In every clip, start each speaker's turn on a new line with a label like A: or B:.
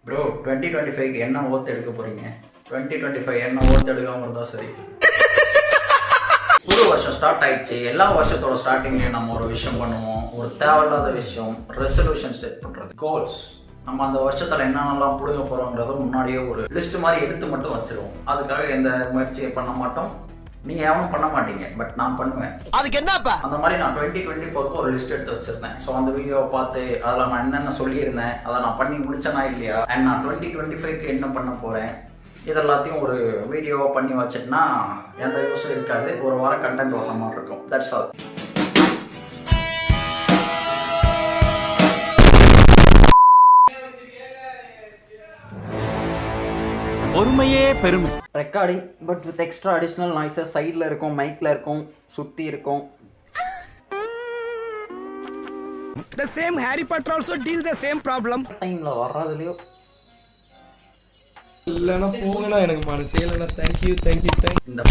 A: Bro 2025 என்ன ஓத்து எடுக்க போறீங்க? 2025 என்ன ஓத்து எடுக்காம இருந்தா சரி. புது வருஷம் ஸ்டார்ட் ஆயிடுச்சு. எல்லா வருஷத்தோட ஸ்டார்டிங்லயும் நம்ம ஒரு விஷயம் பண்ணுவோம். ஒரு தேவையில்லாத விஷயம், ரெசல்யூஷன் செட் பண்றது, கோல்ஸ். நம்ம அந்த வருஷத்துல என்னென்னலாம் புடுங்க போறோம்ன்றத முன்னாடியே ஒரு லிஸ்ட் மாதிரி எடுத்து மட்டும் வச்சிருவோம். அதுக்காக எந்த முயற்சியை பண்ண மாட்டோம். நீங்க எவனும் பண்ண மாட்டீங்க, பட் நான் பண்ணுவேன்.
B: அதுக்கு என்னப்பா
A: அந்த மாதிரி நான் 2024 ஒரு லிஸ்ட் எடுத்து வச்சிருந்தேன். ஸோ அந்த வீடியோவை பார்த்து அதில் நான் என்னென்ன சொல்லியிருந்தேன், அதை நான் பண்ணி முடிச்சேனா இல்லையா, அண்ட் நான் 2025க்கு என்ன பண்ண போறேன், இதெல்லாத்தையும் ஒரு வீடியோவை பண்ணி வச்சுட்டுனா எந்த யூஸும் இருக்காது. ஒரு வாரம் கண்டென்ட் வர மாதிரி இருக்கும். That's all.
B: பொறுமையே பெருமை.
A: Recording but with extra additional noises சைடில் இருக்கும், மைக்கில் இருக்கும், சுற்றி இருக்கும்.
B: The same Harry Potter also deal the same problem.
A: டைமில் வர்றதுலையோ
C: இல்லைன்னா போகலாம், எனக்கு மனசே இல்லைண்ணா. தேங்க்யூ.
A: இந்த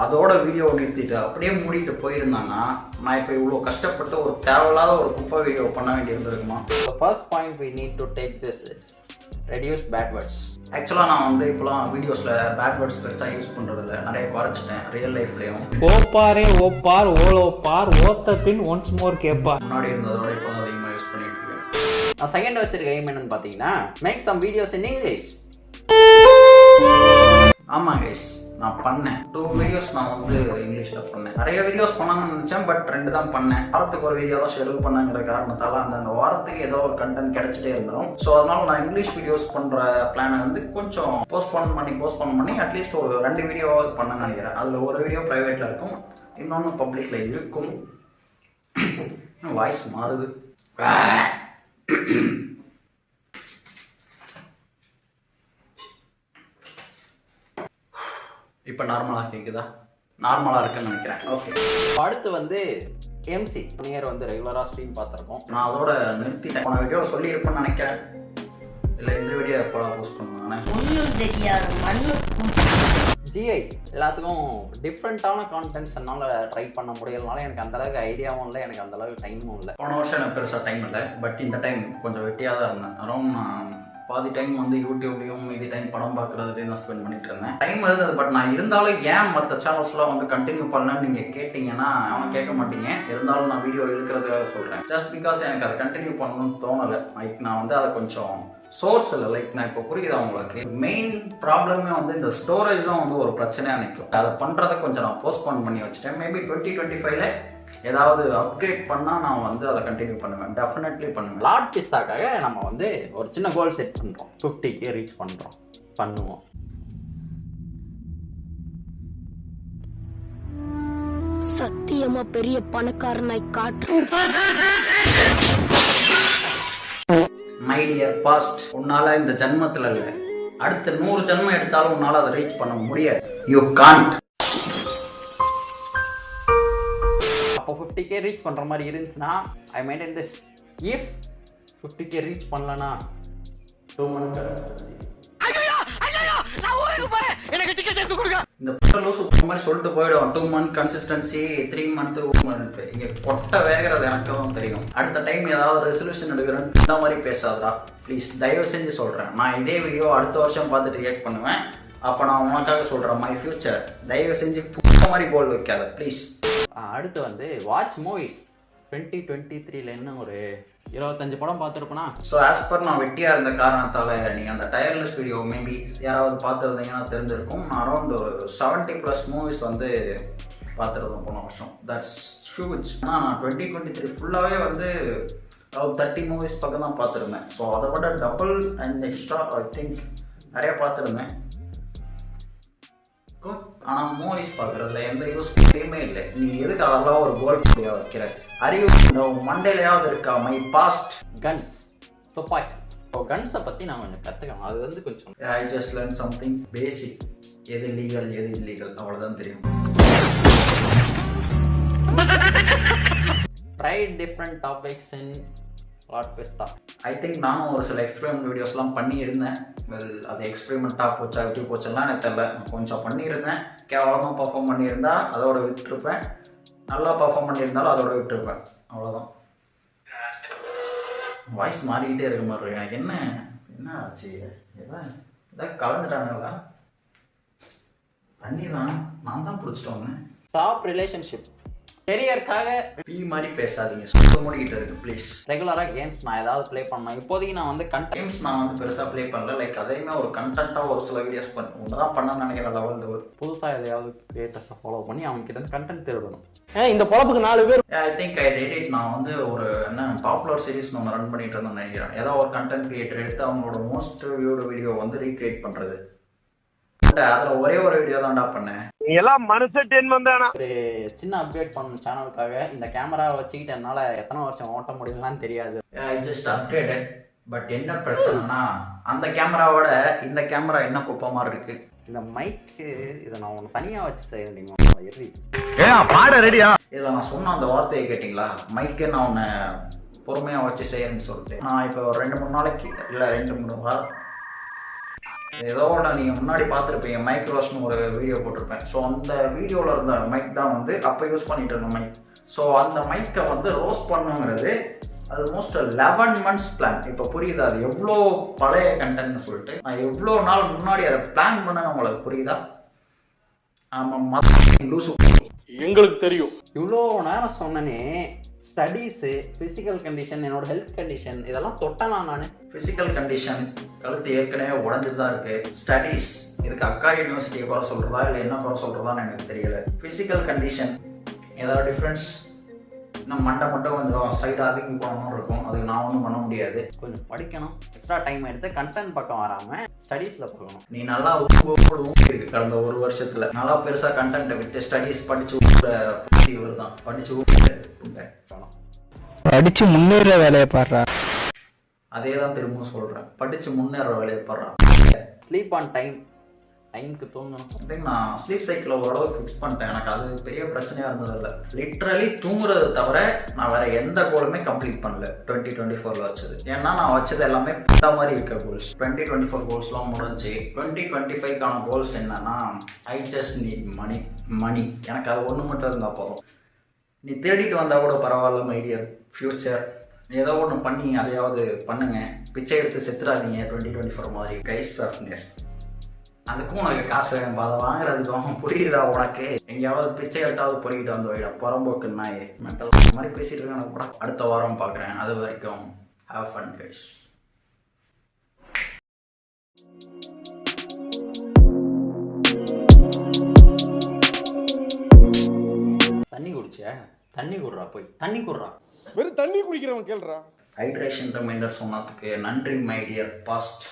A: அதோட வீடியோ நிறுத்திட்டு அப்படியே மூடிட்டு போயிருந்தாங்கன்னா நான் இப்போ இவ்வளோ கஷ்டப்பட்டு ஒரு தேவையில்லாத ஒரு குப்பை வீடியோ பண்ண வேண்டியிருந்திருக்குமா? First point we need to take this is reduce bad words. ஆக்சுவலாக நான் வந்து இப்போலாம் வீடியோஸில் பேட் வேர்ட்ஸ் பெருசாக யூஸ் பண்ணுறதில்ல, நிறைய குறைச்சிட்டேன் ரியல் லைஃப்லேயும்.
D: ஓப்பாரே ஓப்பார் ஓலோப்பார் ஓத்த பின் ஒன்ஸ் மோர் கேப்பார்.
A: முன்னாடி இருந்ததோட இப்போ தான் அதிகமாக யூஸ் பண்ணிட்டு இருக்கேன். நான் செகண்ட் வச்சிருக்க எய்ம் என்னன்னு பார்த்தீங்கன்னா make some videos in English. ஆமாம் கைஸ், நான் பண்ணேன் 2 வீடியோஸ். நான் வந்து இங்கிலீஷில் பண்ணேன். நிறைய வீடியோஸ் பண்ணணும்னு நினச்சேன், பட் 2 தான் பண்ணேன். வாரத்துக்கு ஒரு வீடியோ தான் ஷெடியூல் பண்ணங்கிற காரணத்தால் அந்த வாரத்துக்கு ஏதோ ஒரு கண்டென்ட் கிடைச்சிட்டே இருந்தோம். ஸோ அதனால நான் இங்கிலீஷ் வீடியோஸ் பண்ணுற பிளானை வந்து கொஞ்சம் போஸ்ட்போன் பண்ணி அட்லீஸ்ட் ஒரு 2 வீடியோவாவது பண்ண நினைக்கிறேன். அதில் ஒரு வீடியோ ப்ரைவேட்டில் இருக்கும், இன்னொன்று பப்ளிக்கில் இருக்கும். வாய்ஸ் மாறுது. இப்போ நார்மலாக கேட்குதா? நார்மலாக இருக்குன்னு நினைக்கிறேன். ஓகே, அடுத்து வந்து எம்சி நியர் வந்து ரெகுலராக ஸ்ட்ரீம் பார்த்துருக்கோம். நான் அதோட நிறுத்திட்டேன். போன வீடியோ சொல்லியிருப்பேன்னு நினைக்கிறேன். இல்லை இந்த வீடியோ எப்போ போஸ்ட் பண்ணுவேன். ஜிஐ எல்லாத்துக்கும் டிஃப்ரெண்ட்டான கான்டென்ட்ஸ் என்னால் ட்ரை பண்ண முடியலனால எனக்கு அந்தளவுக்கு ஐடியாவும் இல்லை, எனக்கு அந்தளவுக்கு டைமும் இல்லை. போன வருஷம் எனக்கு பெருசாக டைம் இல்லை, பட் இந்த டைம் கொஞ்சம் வெட்டியாக தான் இருந்தேன். அரௌண்ட் நான் பாதி டைம் வந்து யூடியூப்லையும் மீதி டைம் படம் பார்க்குறதுலையும் நான் ஸ்பெண்ட் பண்ணிட்டு இருந்தேன். டைம் இருந்தது, பட் நான் இருந்தாலும் ஏன் மற்ற சேனல்ஸ்லாம் வந்து கண்டினியூ பண்ணேன்னு நீங்கள் கேட்டிங்கன்னா அவன் கேட்க மாட்டீங்க. இருந்தாலும் நான் வீடியோ எடுக்கிறதுக்காக சொல்கிறேன். ஜஸ்ட் பிகாஸ் எனக்கு அதை கண்டினியூ பண்ணணும்னு தோணலை. லைக் நான் வந்து அதை கொஞ்சம் சோர்ஸ் இல்லை. லைக் நான் இப்போ புரியுதா உங்களுக்கு? மெயின் ப்ராப்ளமே வந்து இந்த ஸ்டோரேஜ் தான் வந்து ஒரு பிரச்சனையாக நிற்கும். அதை பண்ணுறதை கொஞ்சம் நான் போஸ்ட்போன் பண்ணி வச்சுட்டேன். மேபி 2025ல ஏதாவது அப்கிரேட் பண்ணால் நான் வந்து அதை கண்டினியூ பண்ணுவேன். டெஃபினெட்லி பண்ணுவேன். லார்ட் பிஸ்தாக்காக நம்ம வந்து ஒரு சின்ன கோல் செட் பண்ணுறோம். 50K ரீச் பண்ணுவோம்.
E: சத்தியமா பெரிய பணக்காரனாய் காட்டு.
A: மை டியர் பாஸ்ட், உன்னால இந்த ஜென்மத்தில் இல்லை, அடுத்த 100 ஜென்மம் எடுத்தாலும் உன்னால அதை ரீச் பண்ண முடியாது. You can't. அப்போ 50K ரீச் பண்ணுற மாதிரி இருந்துச்சுன்னா ஐ maintain this. If 50K reach பண்ணலன்னா 2 months இந்த லூசு மாதிரி சொல்லிட்டு போயிடும். 2 month கன்சிஸ்டன்சி, 3 month இங்கே பொட்டை வேகிறது எனக்கு தான் தெரியும். அடுத்த டைம் ஏதாவது ரெசல்யூஷன் எடுக்கிறேன்னு இந்த மாதிரி பேசாதடா ப்ளீஸ், தயவு செஞ்சு சொல்கிறேன். நான் இதே வீடியோ அடுத்த வருஷம் பார்த்துட்டு ரியாக்ட் பண்ணுவேன். அப்போ நான் உனக்காக சொல்கிறேன், மை ஃபியூச்சர். தயவு செஞ்சு புத்த மாதிரி கோல் வைக்காத ப்ளீஸ். அடுத்து வந்து வாட்ச் மூவிஸ். 2023ல என்ன ஒரு 25 படம் பார்த்துருப்பேனா. ஸோ ஆஸ் பர் நான் வெட்டியாக இருந்த காரணத்தால் நீங்கள் அந்த டயர்லெஸ் வீடியோ மேபி யாராவது பார்த்துருந்தீங்கன்னா தெரிஞ்சிருக்கும். நான் அரௌண்ட் ஒரு 70+ மூவிஸ் வந்து பார்த்துருந்தோம் போன வருஷம். That's huge. ஆனால் நான் 2023 ஃபுல்லாகவே வந்து 30 மூவிஸ் பக்கம் தான் பார்த்துருந்தேன். ஸோ அதை விட double and extra I think நிறைய பார்த்துருந்தேன். ஆனால் மூவிஸ் பார்க்குறதுல எந்த யூஸ்ஃபுல்லையுமே இல்லை. நீ எதுக்கு அதெல்லாம் ஒரு கோல் புள்ளியாக வைக்கிற? அறிவு மண்டையிலையாவது இருக்கா? மை பாஸ்ட் கன்ஸ், துப்பாக்கி. இப்போ கன்ஸை பற்றி நான் கொஞ்சம் கற்றுக்கணும். அது வந்து கொஞ்சம் I just learn something basic. எது லீகல் எது இல்லீகல் அவ்வளோதான் தெரியும். Try different topics in lord பிஸ்தா. ஐ திங்க் நானும் ஒரு சில எக்ஸ்பெரிமெண்ட் வீடியோஸ்லாம் பண்ணியிருந்தேன். வெல், அது எக்ஸ்பெரிமெண்ட்டாக போச்சா எப்படி போச்செல்லாம் எனக்கு தெரியல. கொஞ்சம் பண்ணியிருந்தேன். கேவலமாக பர்ஃபார்ம் பண்ணியிருந்தா அதோட விட்டுருப்பேன். நல்லா பர்ஃபார்ம் பண்ணியிருந்தாலும் அதோட விட்டுருப்பேன். அவ்வளோதான். வாய்ஸ் மாறிக்கிட்டே இருக்க மாதிரி எனக்கு என்ன என்ன ஆச்சு? ஏதாவது கலந்துட்டானுங்களா? தண்ணி தான், நான் தான் பிடிச்சிட்டு வந்தேன். டாப் ரிலேஷன்ஷிப் கெரியருக்காக பி மாதிரி பேசாதீங்க, சொல்ல முடிக்கிட்டு இருக்கு ப்ளீஸ். ரெகுலராக கேம்ஸ் நான் ஏதாவது ப்ளே பண்ணேன். இப்போதைக்கு நான் வந்து கேம்ஸ் நான் வந்து பெருசாக ப்ளே பண்ணல. லைக் அதையுமே ஒரு கண்டென்ட்டாக ஒரு சில வீடியோஸ் ஒன்று தான் பண்ணணும்னு நினைக்கிற லெவலில் ஒரு புதுசாக எதையாவது கிரியேட்டர்ஸை ஃபாலோ பண்ணி அவங்ககிட்ட கண்டென்ட் தேடணும்.
D: இந்த பொழப்புக்கு 4 பேர்.
A: I think I did it. நான் வந்து ஒரு என்ன பாப்புலர் சீரிஸ் ஒன்று ரன் பண்ணிட்டு இருந்தேன்னு நினைக்கிறேன். ஏதாவது ஒரு கண்டென்ட் கிரியேட்டர் எடுத்து அவங்களோட மோஸ்ட் வியூடு வீடியோ வந்து ரீக்ரியேட் பண்ணுறது. அதில் ஒரே ஒரு வீடியோ தான்டா பண்ணேன்.
B: எல்லாம் மனுஷன் டென்மன் தானா.
A: ஒரு சின்ன அப்கிரேட் பண்ண சேனலுக்காக இந்த கேமரா வச்சுக்கிட்டு என்னால் எத்தனை வருஷம் ஓட்ட முடியும்லாம் தெரியாது. I just upgraded. பட் என்ன பிரச்சனைனா அந்த கேமராவோட இந்த கேமரா என்ன குப்பமாக இருக்கு. இந்த மைக்கு இதை நான் ஒன்று தனியாக வச்சு செய்ய
B: பாட ரெடியா?
A: இதில் நான் சொன்ன அந்த வார்த்தையை கேட்டிங்களா? மைக்கு நான் ஒன்று பொறுமையாக வச்சு செய்யறேன்னு சொல்லிட்டு நான் இப்போ 2-3 நாளைக்கு இல்லை 2-3 வாரம் ஏதோ நீங்கள் முன்னாடி பார்த்துருப்பீங்க. மைக் ரோஸ்னு ஒரு வீடியோ போட்டிருப்பேன். ஸோ அந்த வீடியோவில் இருந்த மைக் தான் வந்து அப்போ யூஸ் பண்ணிட்டு இருந்த மைக். ஸோ அந்த மைக்கை வந்து ரோஸ்ட் பண்ணுங்கிறது ஆல்மோஸ்ட் 11 months பிளான். இப்போ புரியுதா அது எவ்வளோ பழைய கண்டென்ட்னு சொல்லிட்டு? நான் எவ்வளோ நாள் முன்னாடி அதை பிளான் பண்ண உங்களுக்கு புரியுதா? ஆமாம், லூசு
B: எங்களுக்கு தெரியும்.
A: இவ்வளோ நேரம் சொன்னனே ஸ்டடீஸு, ஃபிசிக்கல் கண்டிஷன், என்னோட ஹெல்த் கண்டிஷன் இதெல்லாம் தொட்டனா நான்? ஃபிசிக்கல் கண்டிஷன் கழுத்து ஏற்கனவே உடஞ்சிட்டு தான் இருக்குது. ஸ்டடீஸ் இதுக்கு அக்கா யூனிவர்சிட்டியை குறை சொல்கிறதா இல்லை என்ன குறை சொல்கிறதான்னு எனக்கு தெரியல. ஃபிசிக்கல் கண்டிஷன் ஏதாவது டிஃப்ரென்ஸ்? நம்ம மண்டை மட்டும் கொஞ்சம் சைடு அதிகம் போகணும்னு இருக்கும். அதுக்கு நான் ஒன்றும் பண்ண முடியாது. கொஞ்சம் படிக்கணும், எக்ஸ்ட்ரா டைம் எடுத்து கண்டென்ட் பக்கம் வராமல் ஸ்டடீஸில் பார்க்கணும். நீ நல்லா இருக்கு கடந்த 1 வருஷத்தில் நல்லா பெருசாக கண்டென்ட்டை விட்டு ஸ்டடீஸ் படித்து இவர் தான்
F: படிச்சு முன்னேற வேலையை பாடுறா.
A: அதே தான் திரும்பவும் சொல்கிறேன், படித்து முன்னேற வேலையை பாடுறா. ஸ்லீப் ஆன் டைமுக்கு தூங்கணும். நான் ஸ்லீப் சைக்கிளை ஓரளவுக்கு ஃபிக்ஸ் பண்ணிட்டேன். எனக்கு அது பெரிய பிரச்சனையாக இருந்ததில்லை. லிட்ரலி தூங்குறதை தவிர நான் வேறு எந்த கோலுமே கம்ப்ளீட் பண்ணல 2024 வச்சது. ஏன்னா நான் வச்சது எல்லாமே இந்த மாதிரி இருக்க கோல்ஸ். 2024 கோல்ஸ்லாம் முடிஞ்சு 2025க்கான கோல்ஸ் என்னன்னா ஐ ஜஸ்ட் நீட் மணி. எனக்கு அது ஒன்று மட்டும் இருந்தால் போதும். நீ தேடிட்டு வந்தால் கூட பரவாயில்ல மை டியர் ஃப்யூச்சர். ஏதோ ஒன்று பண்ணி அதையாவது பண்ணுங்க. பிச்சை எடுத்து செத்துறாதீங்க 2024 மாதிரி. கைஸ் பேஃப்னர் அதுக்கும் உனக்கு காசு வேணும், அதை வாங்குறதுக்கும். புரியுதா உனக்கு? எங்கேயாவது பிச்சை எடுத்தாவது பொறிக்கிட்டு வந்து வைடா புறம்போக்கு நாய். மென்டல் மாதிரி பேசிட்டு இருக்கேன் கூட. அடுத்த வாரம் பார்க்குறேன். அது வரைக்கும் ஹேவ் ஃபன் கைஸ். தண்ணி குடிச்ச? தண்ணி குடுறா, போய் தண்ணி குடுறா.
B: வெறும் தண்ணி குடிக்கிறவன் கேள்றா.
A: ஹைட்ரேஷன் ரிமைண்டர் சொன்னதுக்கு நன்றி மை டியர் பாஸ்ட்.